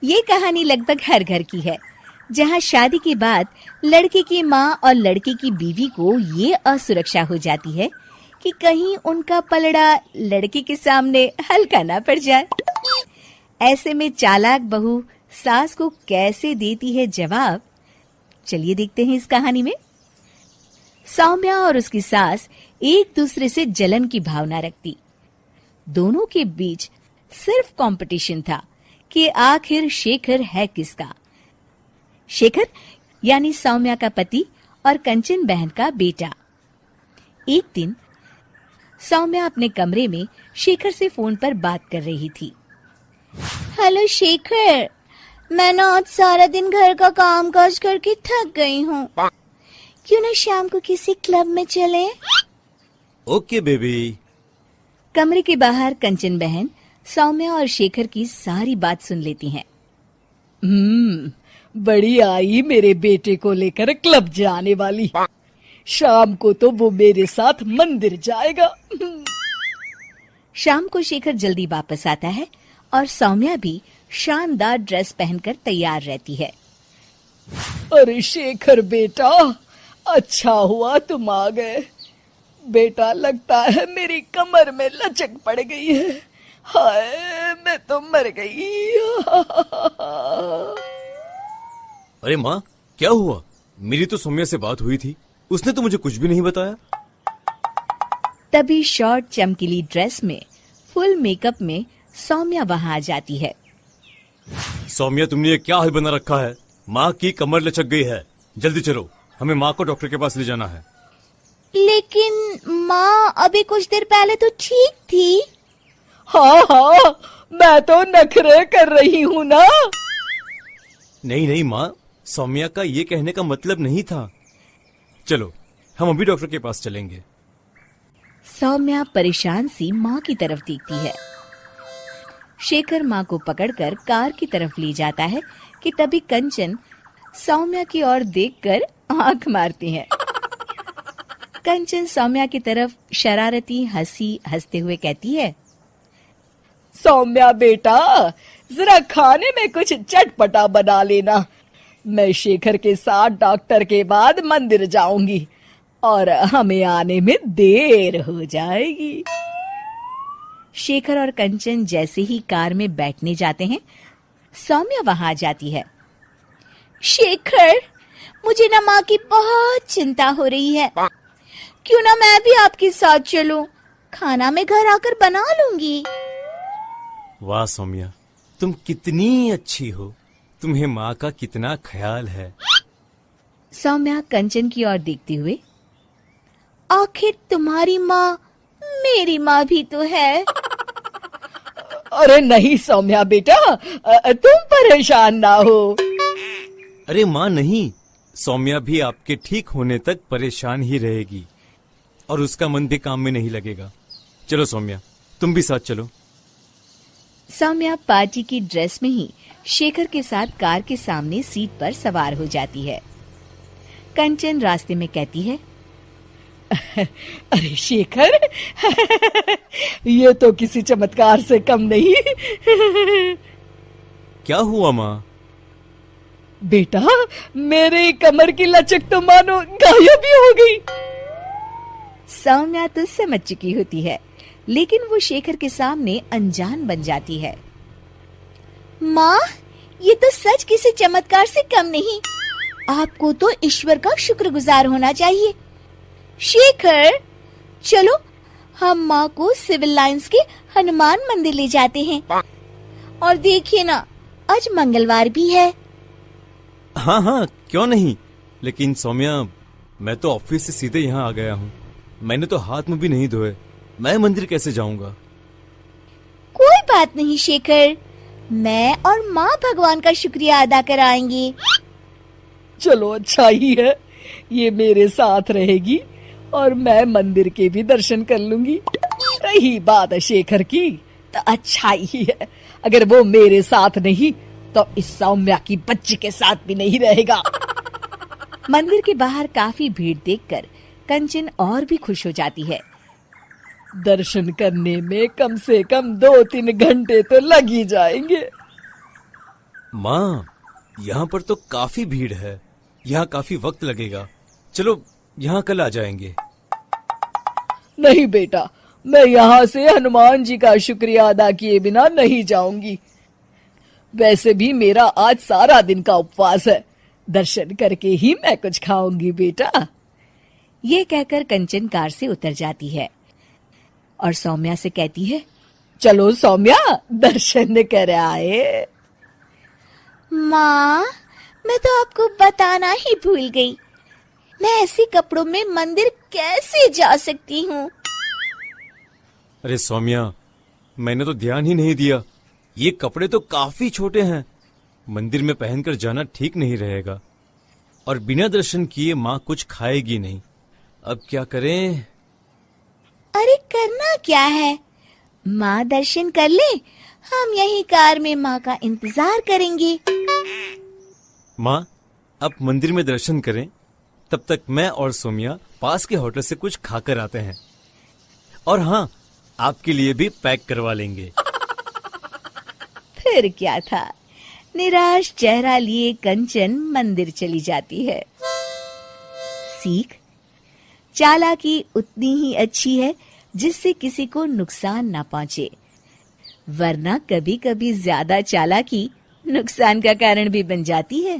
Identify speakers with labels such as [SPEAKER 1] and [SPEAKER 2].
[SPEAKER 1] ये कहानी लगभग हर घर की है, जहाँ शादी के बाद लड़के की माँ और लड़के की बीवी को ये असुरक्षा हो जाती है कि कहीं उनका पलड़ा लड़के के सामने हल्का ना पड़ जाए। ऐसे में चालाक बहू सास को कैसे देती है जवाब, चलिए देखते हैं इस कहानी में। सौम्या और उसकी सास एक दूसरे से जलन की भावना रखती। दोनों के बीच सिर्फ कंपटीशन था कि आखिर शेखर है किसका। शेखर यानी सौम्या का पति और कंचन बहन का बेटा। एक दिन सौम्या अपने कमरे में शेखर से फोन पर बात कर रही थी। हेलो शेखर, मैं ना आज सारा दिन घर का काम काज करके थक गई हूँ। क्यों ना शाम को किसी क्लब में चले?
[SPEAKER 2] Okay baby.
[SPEAKER 1] कमरे के बाहर कंचन बहन सौम्या और शेखर की सारी बात सुन लेती हैं।
[SPEAKER 3] बड़ी आई मेरे बेटे को लेकर क्लब जाने वाली। शाम को तो वो मेरे साथ मंदिर जाएगा।
[SPEAKER 1] शाम को शेखर जल्दी वापस आता है और सौम्या भी शानदार ड्रेस पहनकर तैयार रहती है।
[SPEAKER 3] अरे शेखर बेटा, अच्छा हुआ तुम आ गए। बेटा लगता है मेरी कमर में लचक पड़ गई है। हाय मैं तो मर गई।
[SPEAKER 2] अरे माँ, क्या हुआ? मेरी तो सौम्या से बात हुई थी, उसने तो मुझे कुछ भी नहीं बताया।
[SPEAKER 1] तभी शॉर्ट चमकीली ड्रेस में फुल मेकअप में सौम्या वहां आ जाती है।
[SPEAKER 2] सौम्या, तुमने ये क्या हाल बना रखा है? माँ की कमर लचक गई है। जल्दी चलो, हमें माँ को डॉक्टर के पास ले जाना है।
[SPEAKER 1] लेकिन माँ अभी कुछ देर पहले तो ठीक थी।
[SPEAKER 3] हाँ, मैं तो नखरे कर रही हूँ ना।
[SPEAKER 2] नहीं माँ, सौम्या का ये कहने का मतलब नहीं था। चलो, हम अभी डॉक्टर के पास चलेंगे।
[SPEAKER 1] सौम्या परेशान सी माँ की तरफ देखती है। शेखर माँ को पकड़कर कार की तरफ ले जाता है कि तभी कंचन सौम्या की ओर देखकर आंख मारती है। कंचन सौम्या की तरफ शरारती हंसी हंसते हुए कहती है,
[SPEAKER 3] सौम्या बेटा, जरा खाने में कुछ चटपटा बना लेना। मैं शेखर के साथ डॉक्टर के बाद मंदिर जाऊंगी और हमें आने में देर हो जाएगी।
[SPEAKER 1] शेखर और कंचन जैसे ही कार में बैठने जाते हैं, सौम्या वहां आ जाती है। शेखर, मुझे ना माँ की बहुत चिंता हो रही है। क्यों ना मैं भी आपके साथ चलूं? खाना मैं घर आकर बना लूंगी।
[SPEAKER 2] वाह सौम्या, तुम कितनी अच्छी हो। तुम्हें माँ का कितना ख्याल है।
[SPEAKER 1] सौम्या कंचन की ओर देखते हुए, आखिर तुम्हारी माँ मेरी माँ भी तो है।
[SPEAKER 3] अरे नहीं सौम्या बेटा, तुम परेशान ना हो।
[SPEAKER 2] अरे माँ नहीं, सौम्या भी आपके ठीक होने तक परेशान ही रहेगी और उसका मन भी काम में नहीं लगेगा। चलो सौम्या, तुम भी साथ चलो।
[SPEAKER 1] सौम्या पार्टी की ड्रेस में ही शेखर के साथ कार के सामने सीट पर सवार हो जाती है। कंचन रास्ते में कहती है,
[SPEAKER 3] अरे शेखर, ये तो किसी चमत्कार से कम नहीं।
[SPEAKER 2] क्या हुआ माँ?
[SPEAKER 3] बेटा, मेरे कमर की लचक तो मानो गायब ही हो गई।
[SPEAKER 1] सौम्या तो समझ चुकी होती है, लेकिन वो शेखर के सामने अनजान बन जाती है। माँ, ये तो सच किसी चमत्कार से कम नहीं। आपको तो ईश्वर का शुक्रगुजार होना चाहिए। शेखर, चलो हम माँ को सिविल लाइंस के हनुमान मंदिर ले जाते हैं। और देखिए ना, आज मंगलवार भी है।
[SPEAKER 2] हाँ, क्यों नहीं। लेकिन सौम्या, मैं तो ऑफिस से सीधे यहाँ आ गया हूँ। मैंने तो हाथ मुंह भी नहीं धोए। मैं मंदिर कैसे जाऊंगा?
[SPEAKER 1] कोई बात नहीं शेखर, मैं और माँ भगवान का शुक्रिया अदा कराएंगे।
[SPEAKER 3] चलो अच्छा ही है, ये मेरे साथ रहेगी और मैं मंदिर के भी दर्शन कर लूंगी। रही बात शेखर की, तो अच्छा ही है। अगर वो मेरे साथ नहीं तो इस सौम्या की बच्ची के साथ भी नहीं रहेगा।
[SPEAKER 1] मंदिर के बाहर काफी भीड़ देखकर कंचन और भी खुश हो जाती है।
[SPEAKER 3] दर्शन करने में कम से कम 2-3 घंटे तो लग ही जाएंगे।
[SPEAKER 2] माँ, यहाँ पर तो काफी भीड़ है, यहाँ काफी वक्त लगेगा। चलो यहाँ कल आ जाएंगे।
[SPEAKER 3] नहीं बेटा, मैं यहाँ से हनुमान जी का शुक्रिया अदा किए बिना नहीं जाऊंगी। वैसे भी मेरा आज सारा दिन का उपवास है, दर्शन करके ही मैं कुछ खाऊंगी बेटा।
[SPEAKER 1] ये कहकर कंचन कार से उतर जाती है और सौम्या से कहती है,
[SPEAKER 3] चलो सौम्या, दर्शन कर आए।
[SPEAKER 1] माँ, मैं तो आपको बताना ही भूल गई, मैं ऐसे कपड़ों में मंदिर कैसे जा सकती हूँ?
[SPEAKER 2] अरे सौम्या, मैंने तो ध्यान ही नहीं दिया। ये कपड़े तो काफी छोटे हैं, मंदिर में पहनकर जाना ठीक नहीं रहेगा। और बिना दर्शन किए माँ कुछ खाएगी नहीं। अब क्या करें?
[SPEAKER 1] अरे करना क्या है, माँ दर्शन कर ले, हम यही कार में माँ का इंतजार करेंगे।
[SPEAKER 2] माँ, आप मंदिर में दर्शन करें, तब तक मैं और सौम्या पास के होटल से कुछ खाकर आते हैं। और हाँ, आपके लिए भी पैक करवा लेंगे।
[SPEAKER 1] फिर क्या था, निराश चेहरा लिए कंचन मंदिर चली जाती है। सीख, चालाकी उतनी ही अच्छी है जिससे किसी को नुकसान ना पहुंचे, वरना कभी कभी ज्यादा चालाकी नुकसान का कारण भी बन जाती है।